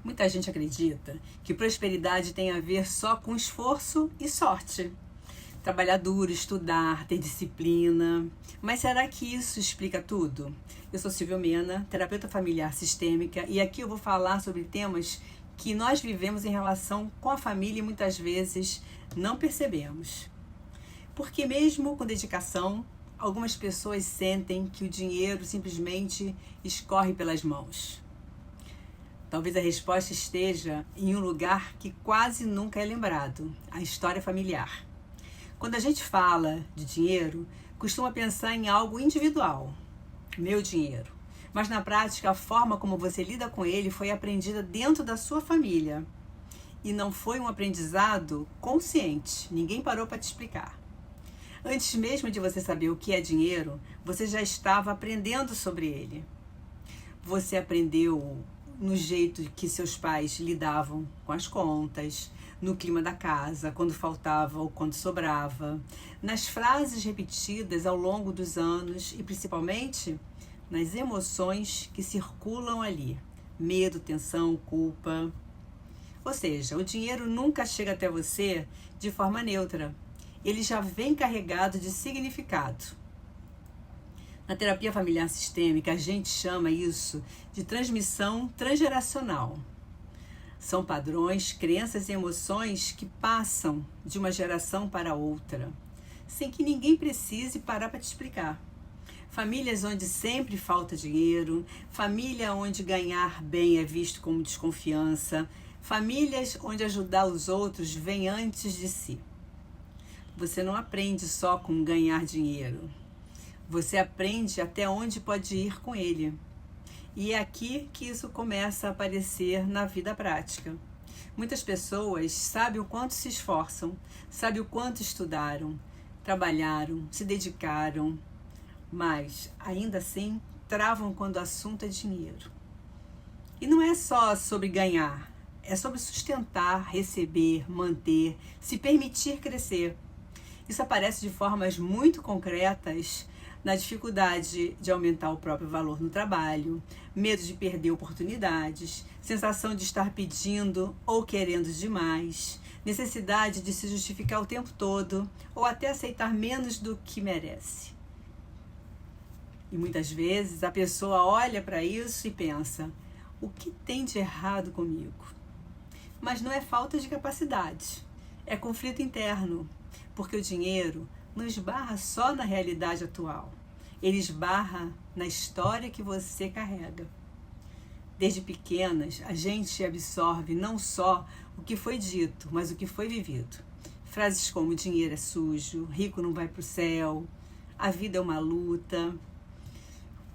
Muita gente acredita que prosperidade tem a ver só com esforço e sorte. Trabalhar duro, estudar, ter disciplina. Mas será que isso explica tudo? Eu sou Silvia Mena, terapeuta familiar sistêmica, e aqui eu vou falar sobre temas que nós vivemos em relação com a família e muitas vezes não percebemos. Porque mesmo com dedicação, algumas pessoas sentem que o dinheiro simplesmente escorre pelas mãos. Talvez a resposta esteja em um lugar que quase nunca é lembrado, a história familiar. Quando a gente fala de dinheiro, costuma pensar em algo individual, meu dinheiro. Mas na prática, a forma como você lida com ele foi aprendida dentro da sua família. E não foi um aprendizado consciente, ninguém parou para te explicar. Antes mesmo de você saber o que é dinheiro, você já estava aprendendo sobre ele. Você aprendeu no jeito que seus pais lidavam com as contas, no clima da casa, quando faltava ou quando sobrava, nas frases repetidas ao longo dos anos e principalmente nas emoções que circulam ali, medo, tensão, culpa. Ou seja, o dinheiro nunca chega até você de forma neutra, ele já vem carregado de significado. Na terapia familiar sistêmica, a gente chama isso de transmissão transgeracional. São padrões, crenças e emoções que passam de uma geração para outra, sem que ninguém precise parar para te explicar. Famílias onde sempre falta dinheiro, família onde ganhar bem é visto como desconfiança, famílias onde ajudar os outros vem antes de si. Você não aprende só com ganhar dinheiro. Você aprende até onde pode ir com ele. E é aqui que isso começa a aparecer na vida prática. Muitas pessoas sabem o quanto se esforçam, sabem o quanto estudaram, trabalharam, se dedicaram, mas ainda assim travam quando o assunto é dinheiro. E não é só sobre ganhar, é sobre sustentar, receber, manter, se permitir crescer. Isso aparece de formas muito concretas na dificuldade de aumentar o próprio valor no trabalho, medo de perder oportunidades, sensação de estar pedindo ou querendo demais, necessidade de se justificar o tempo todo ou até aceitar menos do que merece. E muitas vezes a pessoa olha para isso e pensa, o que tem de errado comigo? Mas não é falta de capacidade, é conflito interno, porque o dinheiro não esbarra só na realidade atual, ele esbarra na história que você carrega. Desde pequenas, a gente absorve não só o que foi dito, mas o que foi vivido. Frases como dinheiro é sujo, rico não vai para o céu, a vida é uma luta.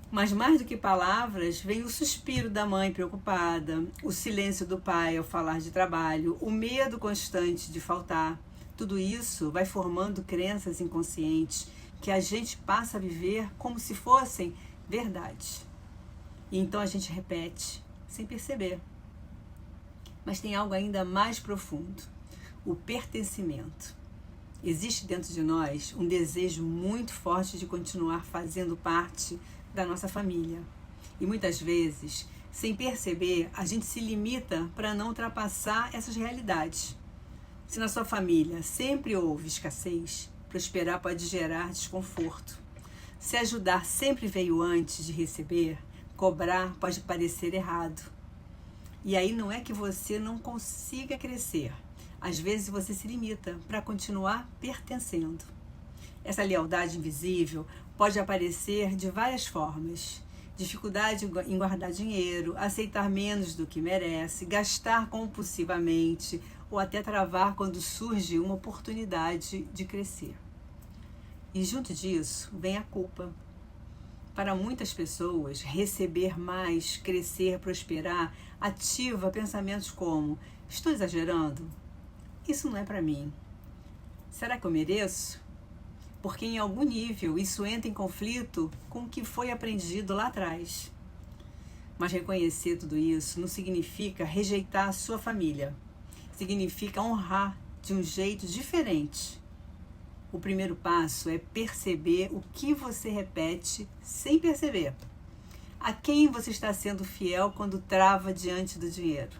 Mas mais do que palavras, vem o suspiro da mãe preocupada, o silêncio do pai ao falar de trabalho, o medo constante de faltar. Tudo isso vai formando crenças inconscientes que a gente passa a viver como se fossem verdade. E então a gente repete, sem perceber. Mas tem algo ainda mais profundo, o pertencimento. Existe dentro de nós um desejo muito forte de continuar fazendo parte da nossa família. E muitas vezes, sem perceber, a gente se limita para não ultrapassar essas realidades. Se na sua família sempre houve escassez, prosperar pode gerar desconforto. Se ajudar sempre veio antes de receber, cobrar pode parecer errado. E aí não é que você não consiga crescer. Às vezes você se limita para continuar pertencendo. Essa lealdade invisível pode aparecer de várias formas. Dificuldade em guardar dinheiro, aceitar menos do que merece, gastar compulsivamente ou até travar quando surge uma oportunidade de crescer. E junto disso vem a culpa. Para muitas pessoas, receber mais, crescer, prosperar, ativa pensamentos como: estou exagerando? Isso não é para mim. Será que eu mereço? Porque em algum nível isso entra em conflito com o que foi aprendido lá atrás. Mas reconhecer tudo isso não significa rejeitar a sua família. Significa honrar de um jeito diferente. O primeiro passo é perceber o que você repete sem perceber. A quem você está sendo fiel quando trava diante do dinheiro?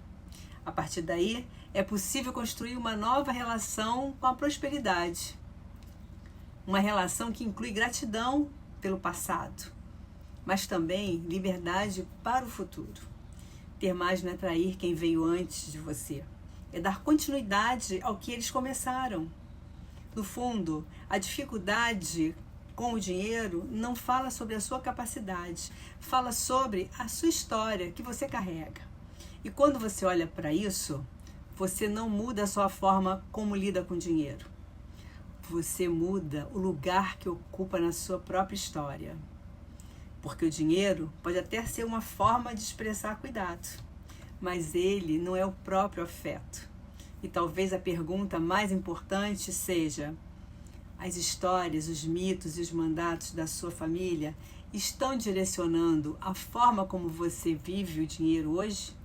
A partir daí, é possível construir uma nova relação com a prosperidade. Uma relação que inclui gratidão pelo passado, mas também liberdade para o futuro. Ter mais não é trair quem veio antes de você, é dar continuidade ao que eles começaram. No fundo, a dificuldade com o dinheiro não fala sobre a sua capacidade, fala sobre a sua história que você carrega. E quando você olha para isso, você não muda a sua forma como lida com o dinheiro. Você muda o lugar que ocupa na sua própria história. Porque o dinheiro pode até ser uma forma de expressar cuidado, mas ele não é o próprio afeto. E talvez a pergunta mais importante seja: as histórias, os mitos e os mandatos da sua família estão direcionando a forma como você vive o dinheiro hoje?